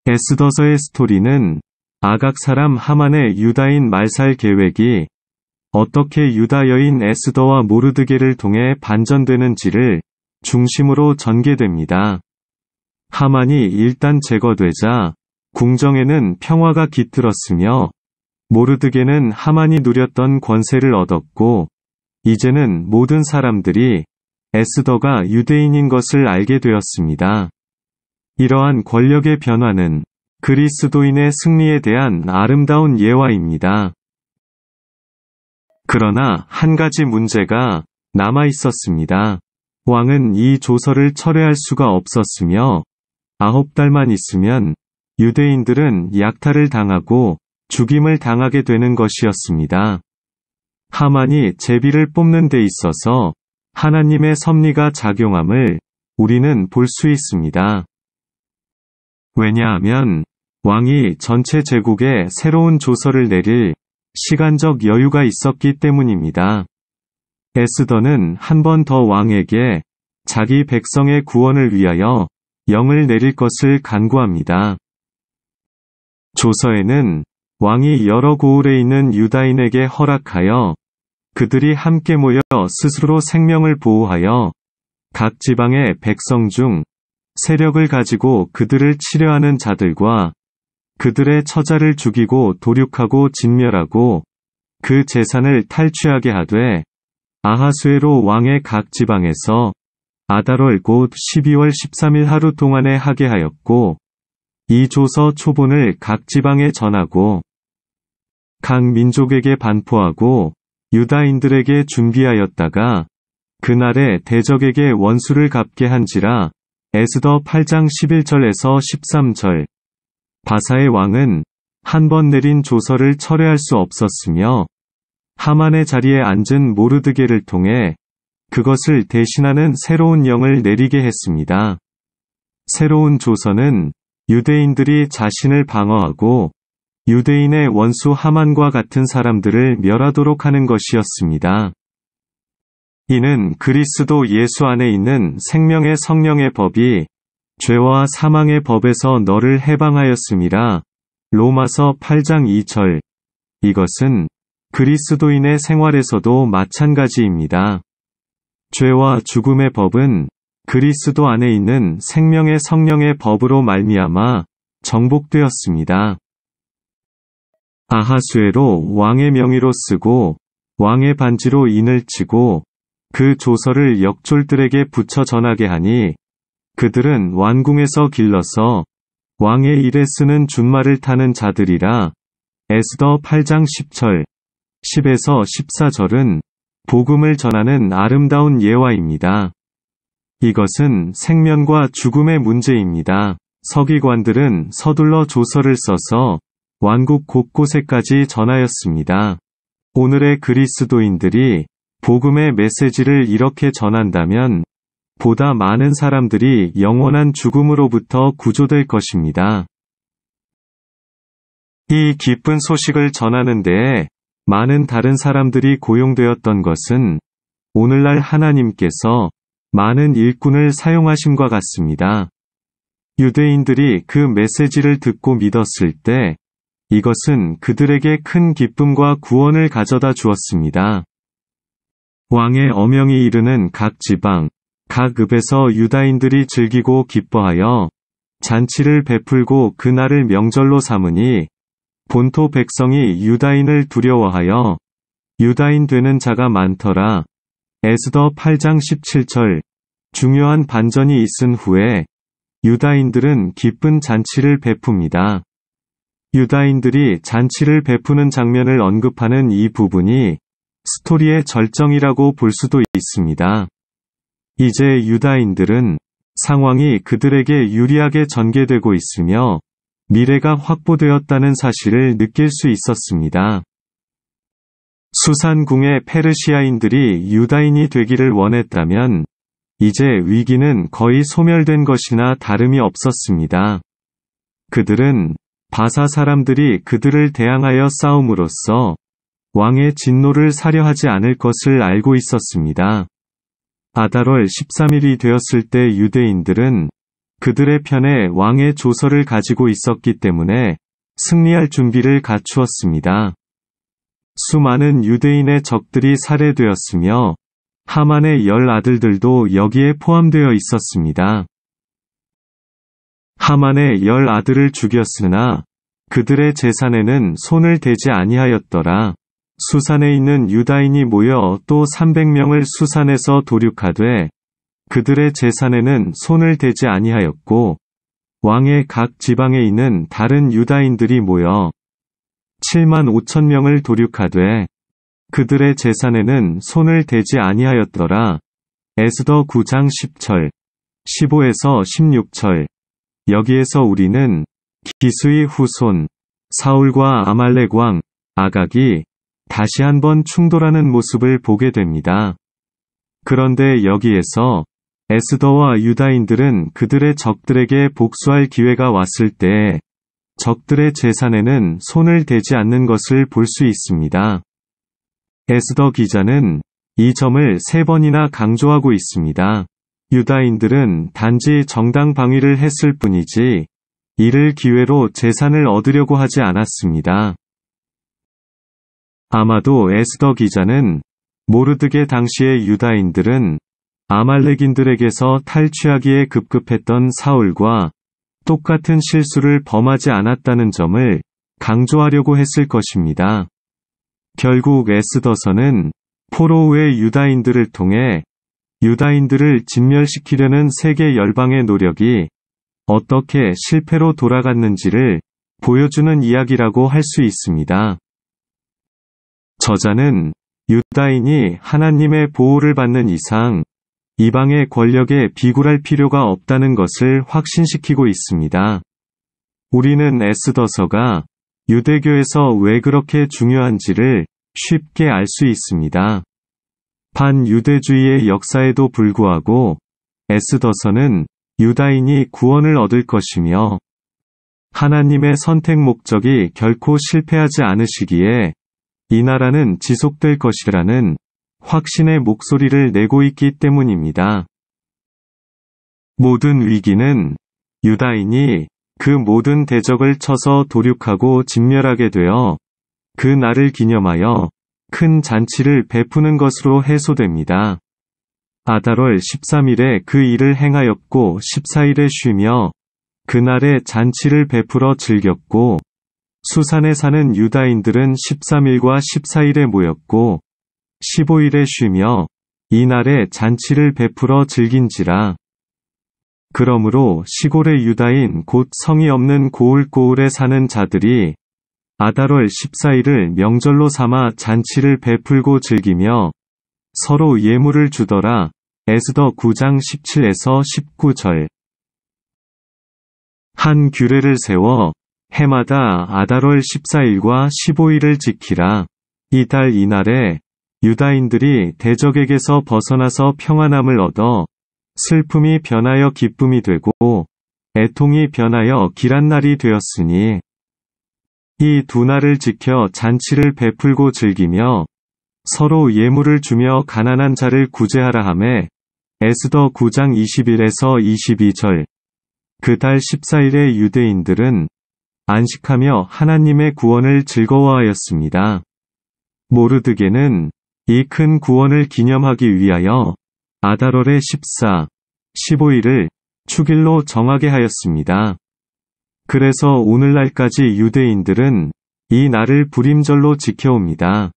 에스더서의 스토리는 아각 사람 하만의 유다인 말살 계획이 어떻게 유다 여인 에스더와 모르드게를 통해 반전되는지를 중심으로 전개됩니다. 하만이 일단 제거되자 궁정에는 평화가 깃들었으며 모르드게는 하만이 누렸던 권세를 얻었고 이제는 모든 사람들이 에스더가 유대인인 것을 알게 되었습니다. 이러한 권력의 변화는 그리스도인의 승리에 대한 아름다운 예화입니다. 그러나 한 가지 문제가 남아 있었습니다. 왕은 이 조서를 철회할 수가 없었으며 9달만 있으면 유대인들은 약탈을 당하고 죽임을 당하게 되는 것이었습니다. 하만이 제비를 뽑는 데 있어서 하나님의 섭리가 작용함을 우리는 볼 수 있습니다. 왜냐하면 왕이 전체 제국에 새로운 조서를 내릴 시간적 여유가 있었기 때문입니다. 에스더는 한 번 더 왕에게 자기 백성의 구원을 위하여 영을 내릴 것을 간구합니다. 조서에는 왕이 여러 고을에 있는 유다인에게 허락하여 그들이 함께 모여 스스로 생명을 보호하여 각 지방의 백성 중 세력을 가지고 그들을 치려하는 자들과 그들의 처자를 죽이고 도륙하고 진멸하고 그 재산을 탈취하게 하되 아하수에로 왕의 각 지방에서 아달월 곧 12월 13일 하루 동안에 하게 하였고 이 조서 초본을 각 지방에 전하고 각 민족에게 반포하고 유다인들에게 준비하였다가 그날에 대적에게 원수를 갚게 한지라. 에스더 8장 11절에서 13절. 바사의 왕은 한 번 내린 조서를 철회할 수 없었으며 하만의 자리에 앉은 모르드게를 통해 그것을 대신하는 새로운 영을 내리게 했습니다. 새로운 조서는 유대인들이 자신을 방어하고 유대인의 원수 하만과 같은 사람들을 멸하도록 하는 것이었습니다. 이는 그리스도 예수 안에 있는 생명의 성령의 법이 죄와 사망의 법에서 너를 해방하였음이라. 로마서 8장 2절. 이것은 그리스도인의 생활에서도 마찬가지입니다. 죄와 죽음의 법은 그리스도 안에 있는 생명의 성령의 법으로 말미암아 정복되었습니다. 아하수에로 왕의 명의로 쓰고 왕의 반지로 인을 치고 그 조서를 역졸들에게 붙여 전하게 하니 그들은 왕궁에서 길러서 왕의 일에 쓰는 준말을 타는 자들이라. 에스더 8장 10절, 10에서 14절은 복음을 전하는 아름다운 예화입니다. 이것은 생면과 죽음의 문제입니다. 서기관들은 서둘러 조서를 써서 왕국 곳곳에까지 전하였습니다. 오늘의 그리스도인들이 복음의 메시지를 이렇게 전한다면 보다 많은 사람들이 영원한 죽음으로부터 구조될 것입니다. 이 기쁜 소식을 전하는 데에 많은 다른 사람들이 고용되었던 것은 오늘날 하나님께서 많은 일꾼을 사용하심과 같습니다. 유대인들이 그 메시지를 듣고 믿었을 때 이것은 그들에게 큰 기쁨과 구원을 가져다 주었습니다. 왕의 어명이 이르는 각 지방, 각 읍에서 유다인들이 즐기고 기뻐하여 잔치를 베풀고 그날을 명절로 삼으니 본토 백성이 유다인을 두려워하여 유다인 되는 자가 많더라. 에스더 8장 17절. 중요한 반전이 있은 후에 유다인들은 기쁜 잔치를 베풉니다. 유다인들이 잔치를 베푸는 장면을 언급하는 이 부분이 스토리의 절정이라고 볼 수도 있습니다. 이제 유다인들은 상황이 그들에게 유리하게 전개되고 있으며 미래가 확보되었다는 사실을 느낄 수 있었습니다. 수산궁의 페르시아인들이 유다인이 되기를 원했다면 이제 위기는 거의 소멸된 것이나 다름이 없었습니다. 그들은 바사 사람들이 그들을 대항하여 싸움으로써 왕의 진노를 사려 하지 않을 것을 알고 있었습니다. 아달월 13일이 되었을 때 유대인들은 그들의 편에 왕의 조서를 가지고 있었기 때문에 승리할 준비를 갖추었습니다. 수많은 유대인의 적들이 살해되었으며 하만의 10 아들들도 여기에 포함되어 있었습니다. 하만의 10 아들을 죽였으나 그들의 재산에는 손을 대지 아니하였더라. 수산에 있는 유다인이 모여 또 300명을 수산에서 도륙하되 그들의 재산에는 손을 대지 아니하였고 왕의 각 지방에 있는 다른 유다인들이 모여 7만 5천 명을 도륙하되 그들의 재산에는 손을 대지 아니하였더라. 에스더 9장 10절, 15에서 16절. 여기에서 우리는 기스의 후손, 사울과 아말렉 왕, 아각이 다시 한번 충돌하는 모습을 보게 됩니다. 그런데 여기에서 에스더와 유다인들은 그들의 적들에게 복수할 기회가 왔을 때 적들의 재산에는 손을 대지 않는 것을 볼 수 있습니다. 에스더 기자는 이 점을 3번이나 강조하고 있습니다. 유다인들은 단지 정당 방위를 했을 뿐이지 이를 기회로 재산을 얻으려고 하지 않았습니다. 아마도 에스더 기자는 모르드게 당시의 유다인들은 아말렉인들에게서 탈취하기에 급급했던 사울과 똑같은 실수를 범하지 않았다는 점을 강조하려고 했을 것입니다. 결국 에스더서는 포로의 유다인들을 통해 유다인들을 진멸시키려는 세계 열방의 노력이 어떻게 실패로 돌아갔는지를 보여주는 이야기라고 할 수 있습니다. 저자는 유다인이 하나님의 보호를 받는 이상 이방의 권력에 비굴할 필요가 없다는 것을 확신시키고 있습니다. 우리는 에스더서가 유대교에서 왜 그렇게 중요한지를 쉽게 알 수 있습니다. 반유대주의의 역사에도 불구하고 에스더서는 유다인이 구원을 얻을 것이며 하나님의 선택 목적이 결코 실패하지 않으시기에 이 나라는 지속될 것이라는 확신의 목소리를 내고 있기 때문입니다. 모든 위기는 유다인이 그 모든 대적을 쳐서 도륙하고 진멸하게 되어 그 날을 기념하여 큰 잔치를 베푸는 것으로 해소됩니다. 아달월 13일에 그 일을 행하였고 14일에 쉬며 그날에 잔치를 베풀어 즐겼고 수산에 사는 유다인들은 13일과 14일에 모였고 15일에 쉬며 이날에 잔치를 베풀어 즐긴지라. 그러므로 시골의 유다인 곧 성이 없는 고을고을에 사는 자들이 아달월 14일을 명절로 삼아 잔치를 베풀고 즐기며 서로 예물을 주더라. 에스더 9장 17에서 19절. 한 규례를 세워 해마다 아달월 14일과 15일을 지키라. 이달 이날에 유다인들이 대적에게서 벗어나서 평안함을 얻어 슬픔이 변하여 기쁨이 되고 애통이 변하여 길한 날이 되었으니 이 두 날을 지켜 잔치를 베풀고 즐기며 서로 예물을 주며 가난한 자를 구제하라 하매 에스더 9장 21에서 22절. 그 달 14일에 유대인들은 안식하며 하나님의 구원을 즐거워하였습니다. 모르드게는 이 큰 구원을 기념하기 위하여 아달월의 14, 15일을 축일로 정하게 하였습니다. 그래서 오늘날까지 유대인들은 이 날을 불임절로 지켜옵니다.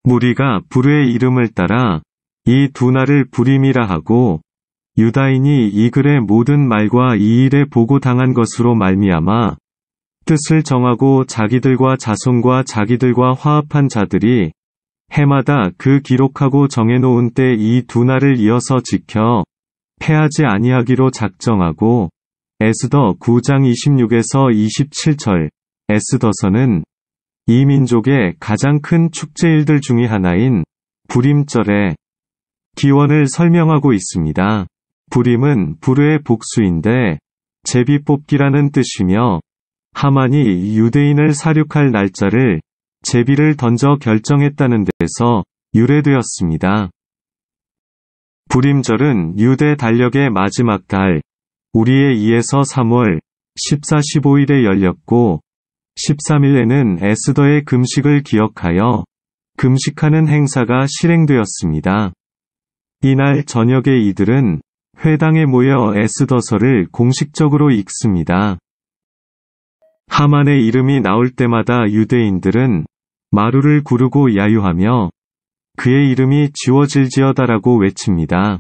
무리가 부르의 이름을 따라 이 두 날을 불임이라 하고 유다인이 이 글의 모든 말과 이 일에 보고당한 것으로 말미암아 뜻을 정하고 자기들과 자손과 자기들과 화합한 자들이 해마다 그 기록하고 정해놓은 때 이 두 날을 이어서 지켜 패하지 아니하기로 작정하고 에스더 9장 26에서 27절. 에스더서는 이 민족의 가장 큰 축제일들 중의 하나인 불임절의 기원을 설명하고 있습니다. 불임은 불의 복수인데 제비뽑기라는 뜻이며 하만이 유대인을 살육할 날짜를 제비를 던져 결정했다는 데서 유래되었습니다. 불임절은 유대 달력의 마지막 달, 우리의 2에서 3월 14, 15일에 열렸고 13일에는 에스더의 금식을 기억하여 금식하는 행사가 실행되었습니다. 이날 저녁에 이들은 회당에 모여 에스더서를 공식적으로 읽습니다. 하만의 이름이 나올 때마다 유대인들은 마루를 구르고 야유하며 그의 이름이 지워질지어다라고 외칩니다.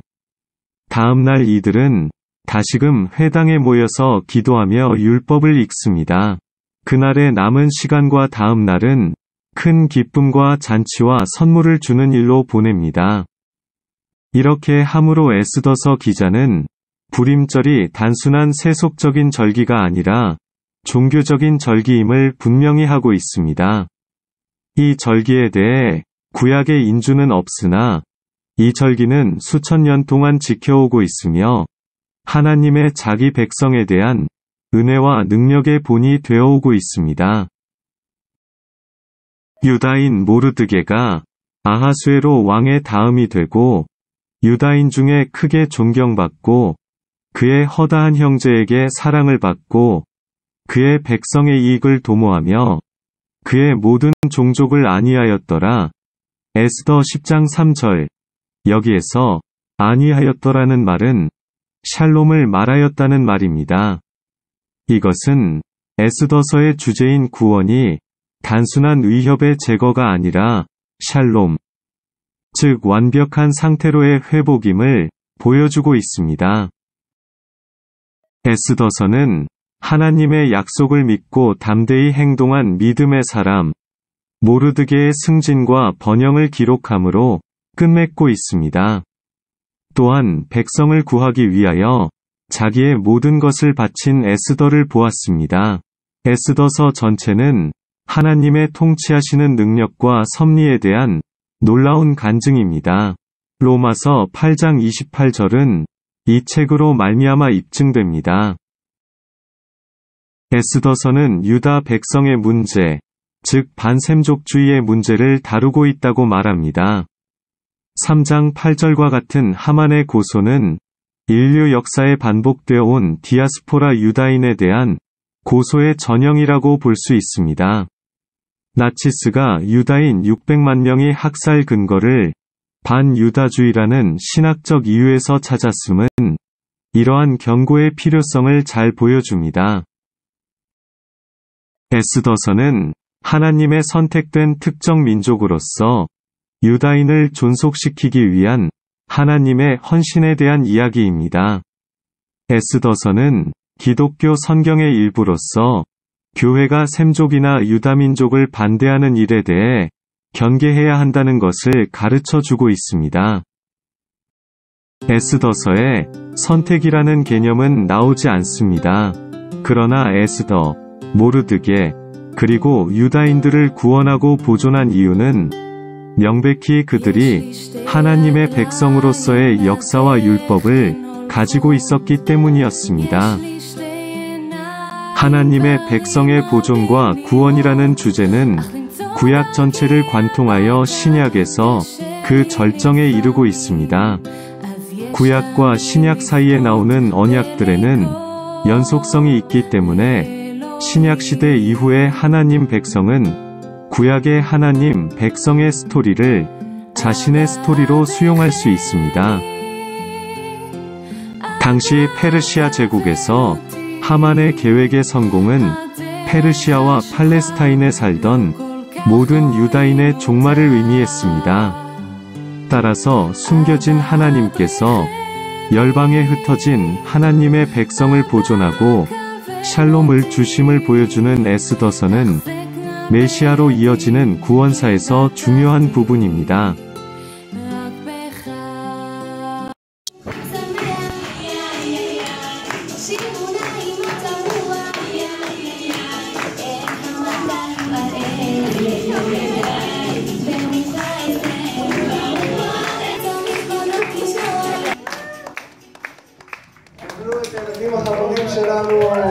다음 날 이들은 다시금 회당에 모여서 기도하며 율법을 읽습니다. 그날의 남은 시간과 다음 날은 큰 기쁨과 잔치와 선물을 주는 일로 보냅니다. 이렇게 함으로 에스더서 기자는 불임절이 단순한 세속적인 절기가 아니라 종교적인 절기임을 분명히 하고 있습니다. 이 절기에 대해 구약의 인주는 없으나 이 절기는 수천 년 동안 지켜오고 있으며 하나님의 자기 백성에 대한 은혜와 능력의 본이 되어오고 있습니다. 유다인 모르드게가 아하수에로 왕의 다음이 되고 유다인 중에 크게 존경받고 그의 허다한 형제에게 사랑을 받고 그의 백성의 이익을 도모하며 그의 모든 종족을 안위하였더라. 에스더 10장 3절. 여기에서 안위하였더라는 말은 샬롬을 말하였다는 말입니다. 이것은 에스더서의 주제인 구원이 단순한 위협의 제거가 아니라 샬롬, 즉 완벽한 상태로의 회복임을 보여주고 있습니다. 에스더서는 하나님의 약속을 믿고 담대히 행동한 믿음의 사람, 모르드게의 승진과 번영을 기록함으로 끝맺고 있습니다. 또한 백성을 구하기 위하여 자기의 모든 것을 바친 에스더를 보았습니다. 에스더서 전체는 하나님의 통치하시는 능력과 섭리에 대한 놀라운 간증입니다. 로마서 8장 28절은 이 책으로 말미암아 입증됩니다. 에스더서는 유다 백성의 문제, 즉 반셈족주의의 문제를 다루고 있다고 말합니다. 3장 8절과 같은 하만의 고소는 인류 역사에 반복되어 온 디아스포라 유다인에 대한 고소의 전형이라고 볼 수 있습니다. 나치스가 유다인 600만 명이 학살 근거를 반유다주의라는 신학적 이유에서 찾았음은 이러한 경고의 필요성을 잘 보여줍니다. 에스더서는 하나님의 선택된 특정 민족으로서 유다인을 존속시키기 위한 하나님의 헌신에 대한 이야기입니다. 에스더서는 기독교 성경의 일부로서 교회가 셈족이나 유다민족을 반대하는 일에 대해 경계해야 한다는 것을 가르쳐주고 있습니다. 에스더서에 선택이라는 개념은 나오지 않습니다. 그러나 에스더, 모르드게, 그리고 유다인들을 구원하고 보존한 이유는 명백히 그들이 하나님의 백성으로서의 역사와 율법을 가지고 있었기 때문이었습니다. 하나님의 백성의 보존과 구원이라는 주제는 구약 전체를 관통하여 신약에서 그 절정에 이르고 있습니다. 구약과 신약 사이에 나오는 언약들에는 연속성이 있기 때문에 신약 시대 이후의 하나님 백성은 구약의 하나님 백성의 스토리를 자신의 스토리로 수용할 수 있습니다. 당시 페르시아 제국에서 하만의 계획의 성공은 페르시아와 팔레스타인에 살던 모든 유다인의 종말을 의미했습니다. 따라서 숨겨진 하나님께서 열방에 흩어진 하나님의 백성을 보존하고 샬롬을 주심을 보여주는 에스더서는 메시아로 이어지는 구원사에서 중요한 부분입니다. Noi che venimos a unirse a